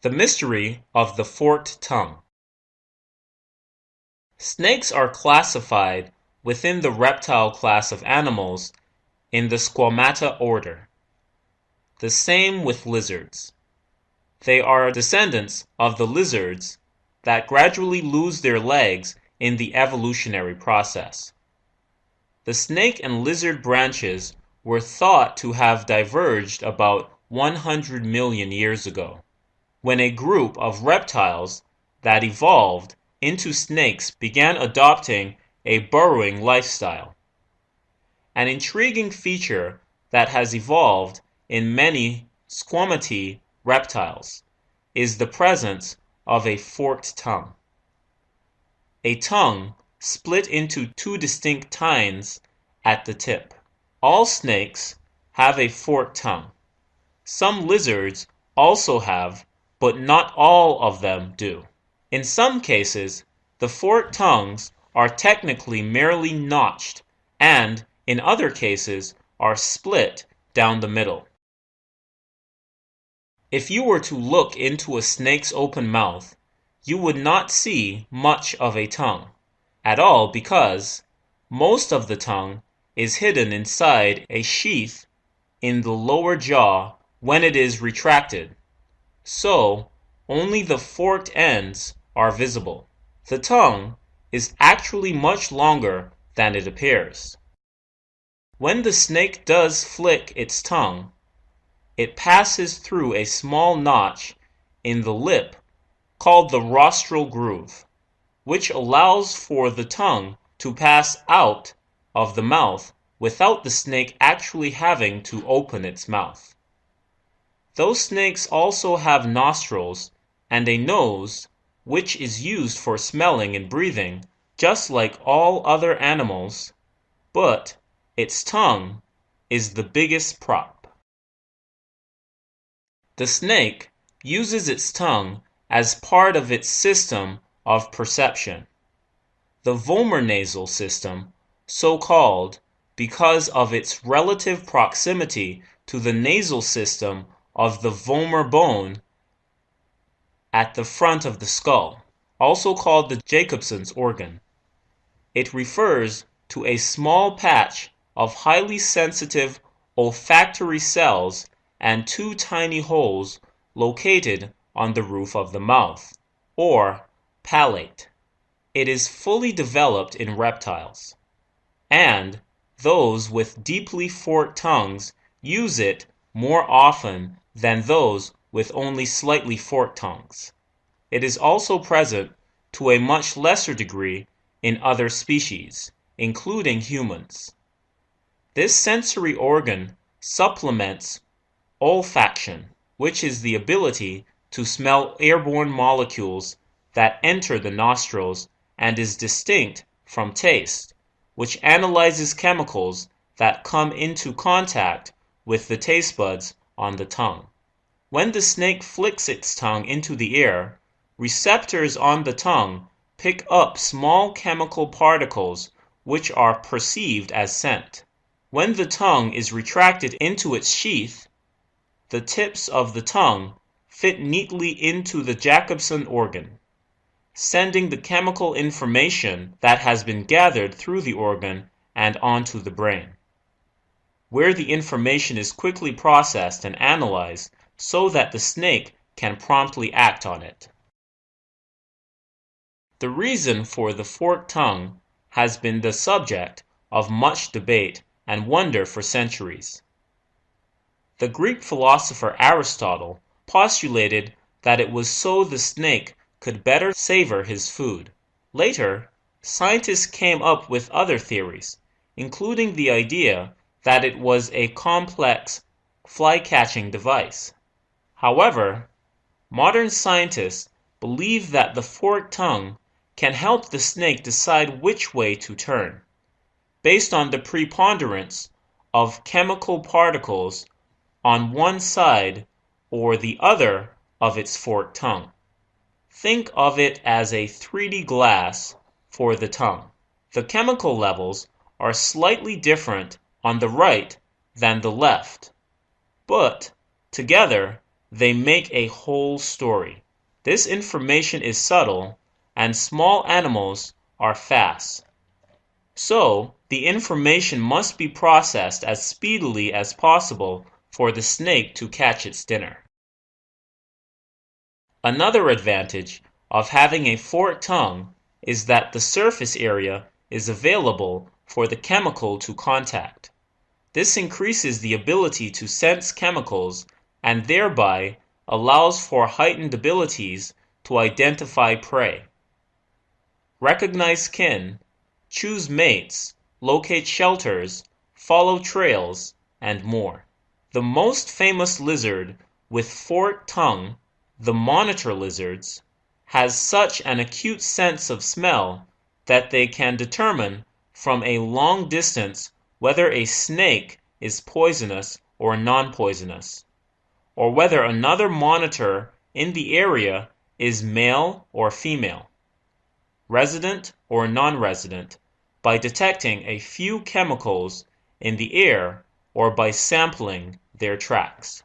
The mystery of the forked tongue. Snakes are classified within the reptile class of animals in the Squamata order. The same with lizards. They are descendants of the lizards that gradually lose their legs in the evolutionary process. The snake and lizard branches were thought to have diverged about 100 million years ago, when a group of reptiles that evolved into snakes began adopting a burrowing lifestyle. An intriguing feature that has evolved in many squamate reptiles is the presence of a forked tongue. A tongue split into two distinct tines at the tip. All snakes have a forked tongue. Some lizards also have, but not all of them do. In some cases, the forked tongues are technically merely notched, and in other cases are split down the middle. If you were to look into a snake's open mouth, you would not see much of a tongue at all, because most of the tongue is hidden inside a sheath in the lower jaw when it is retracted, so only the forked ends are visible. The tongue is actually much longer than it appears. When the snake does flick its tongue, it passes through a small notch in the lip called the rostral groove, which allows for the tongue to pass out of the mouth without the snake actually having to open its mouth. Those snakes also have nostrils and a nose, which is used for smelling and breathing, just like all other animals, but its tongue is the biggest prop. The snake uses its tongue as part of its system of perception. The vomeronasal system, so called because of its relative proximity to the nasal system of the vomer bone at the front of the skull, also called the Jacobson's organ. It refers to a small patch of highly sensitive olfactory cells and two tiny holes located on the roof of the mouth, or palate. It is fully developed in reptiles, and those with deeply forked tongues use it more often than those with only slightly forked tongues. It is also present to a much lesser degree in other species, including humans. This sensory organ supplements olfaction, which is the ability to smell airborne molecules that enter the nostrils and is distinct from taste, which analyzes chemicals that come into contact with the taste buds on the tongue. When the snake flicks its tongue into the air, receptors on the tongue pick up small chemical particles which are perceived as scent. When the tongue is retracted into its sheath, the tips of the tongue fit neatly into the Jacobson organ, sending the chemical information that has been gathered through the organ and onto the brain, where the information is quickly processed and analyzed so that the snake can promptly act on it. The reason for the forked tongue has been the subject of much debate and wonder for centuries. The Greek philosopher Aristotle postulated that it was so the snake could better savor his food. Later, scientists came up with other theories, including the idea that it was a complex fly-catching device. However, modern scientists believe that the forked tongue can help the snake decide which way to turn, based on the preponderance of chemical particles on one side or the other of its forked tongue. Think of it as a 3D glass for the tongue. The chemical levels are slightly different on the right than the left, but together they make a whole story. This information is subtle, and small animals are fast. So, the information must be processed as speedily as possible for the snake to catch its dinner. Another advantage of having a forked tongue is that the surface area is available for the chemical to contact. This increases the ability to sense chemicals and thereby allows for heightened abilities to identify prey, recognize kin, choose mates, locate shelters, follow trails, and more. The most famous lizard with forked tongue, the monitor lizards, has such an acute sense of smell that they can determine from a long distance whether a snake is poisonous or non-poisonous, or whether another monitor in the area is male or female, resident or non-resident, by detecting a few chemicals in the air or by sampling their tracks.